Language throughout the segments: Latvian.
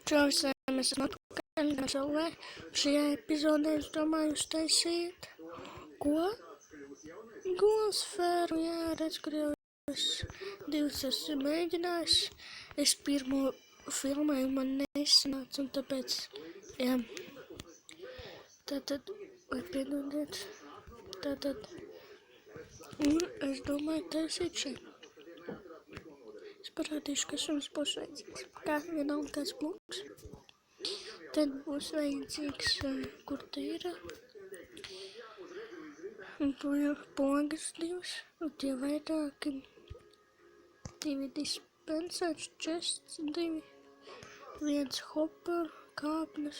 Čau visiem, mēs esam atpakaļ Nažalē. Šajā epizodē es domāju uztaisīt golfsfēru. Jā, redz, kur jau es divas esmu mēģinājis. Es pirmo filmēju, man nesanāca, un tāpēc, jā. Tātad, vai piedodiet, tātad, un es domāju taisīt šeit. Es parādīšu, kas jums būs vajadzīgs. Kā vienalga kāds bloks. Tad būs vajadzīgs, kur te ir pogas divas, un tie vairāki, 2 dispensers, chests, 2, 1 hopper, kāpnes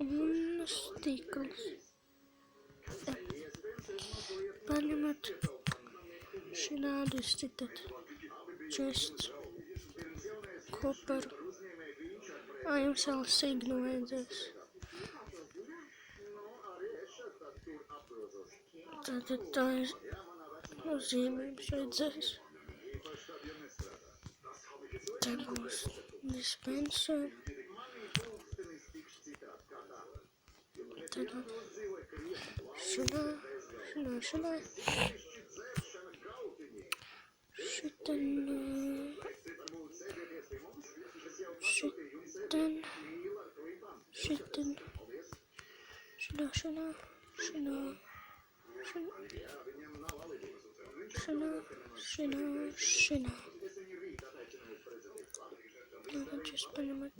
un stīkls. Paņemat šādu izcitat. Chests, hopper. Jums vēl signu vajadzēs. Tātad tā ir nozīmības vajadzēs. Te būs dispenser. Tad šurā. Šitien, šinā. Tad jūs paņemat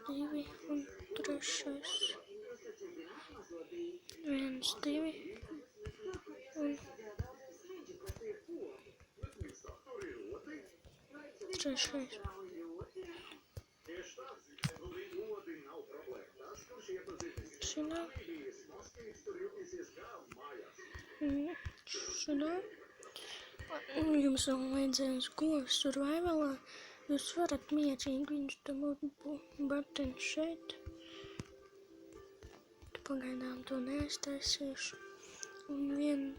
2 un 3. 1, 2 un 3. Šinā. Jums vēl vajadzēs golf survivalā. Jūs varat mierīgi viņš tam button šeit. Pagaidām to neaiztaisīšu. Un 1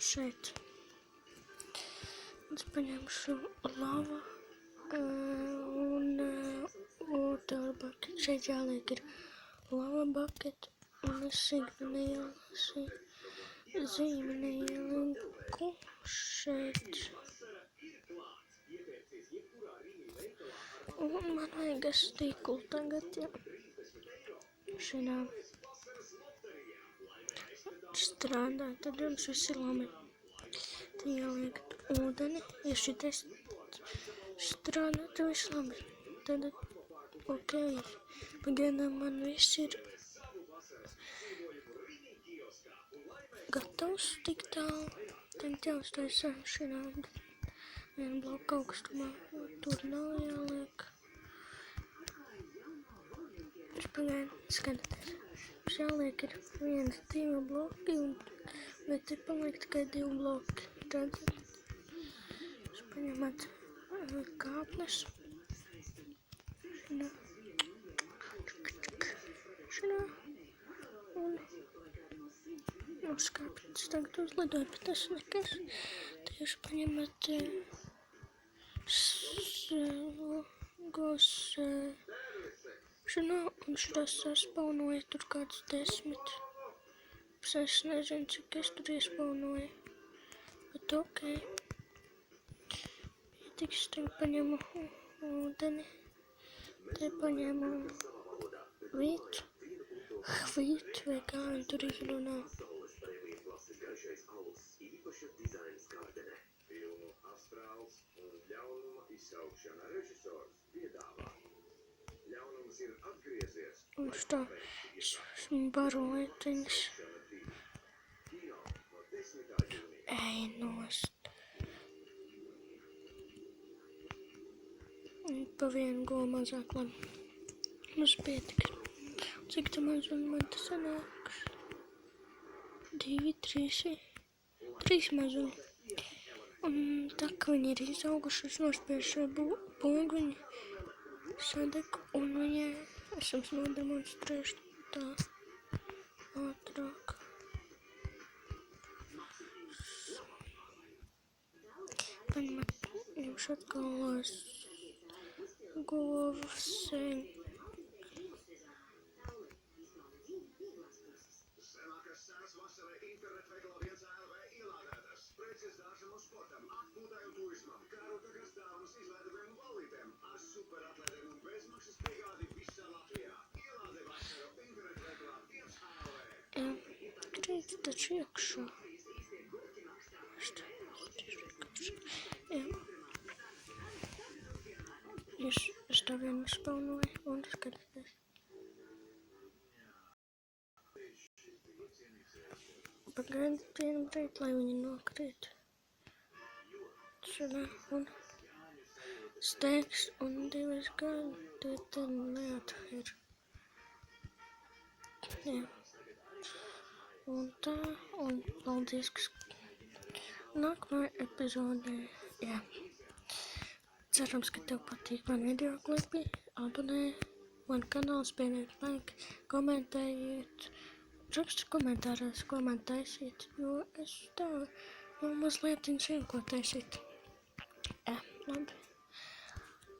šeit. Es paņemšu lava un water bucket. Šeit jāliek ir lava bucket un es zīmi neieliku šeit. Un man vajag stīklu tagad, ja. Šādā strādā, tad jums viss ir labi. Tad ieliekt ūdeni, ja šitais strādā, tad viss labi. Tad, ok, pagaidām man viss ir gatavs tik tālu. Tagad jāuztaisa šādā 1 bloku augstumā, tur nav jāliek. Pagaidām, skatieties. Mums jāliek ir 1, 2 bloki, bet ir paliek tikai 2 bloki. Tad jūs paņemat kāpnes. Šādā. Un uzkāpjas tagad uzlidot, bet tas nekas. Tad jūs paņemat šādā un šādā saspaunoja tur kāds 10. Es nezinu, cik es tur iespaunoju. Bet ok. Pietiks, tagad paņemu ūdeni. Te paņemu hvīt vai kā viņi tur izrunā. Un šitā baru lietiņas. Ej nost. Un pa 1 golu mazāk labi. Mums pietiks. Cik tā mazuļi man tas sanāks? 2, 3 mazuļi. Un tā kā viņi ir izauguši, es nospiešu pogu, viņi sadeg, un viņi es jums nodemonstrēšu tā ātrāk. Gan man jums atkal gursi. Krīt taču iekšā. Es tā vienu spaunoju un skatīties. Pagaidu vienu brīdi, lai viņi nokrīt. Šādā un steigs un divas gadi, tad neatver. Jā. Un tā, un paldies, kas nākamajā epizodē. Jā. Cerams, ka tev patīk man video klipi. Abonē man kanālu, spiediet like, komentējiet. Rakstiet komentāros, ko man taisīt, jo es tā mazliet zinu, ko taisīt. Jā, labi.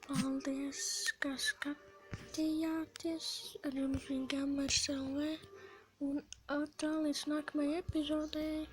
Paldies, ka skatījāties. Ar jums bija Gamers LV. Un tā līdz nākamajai epizodei.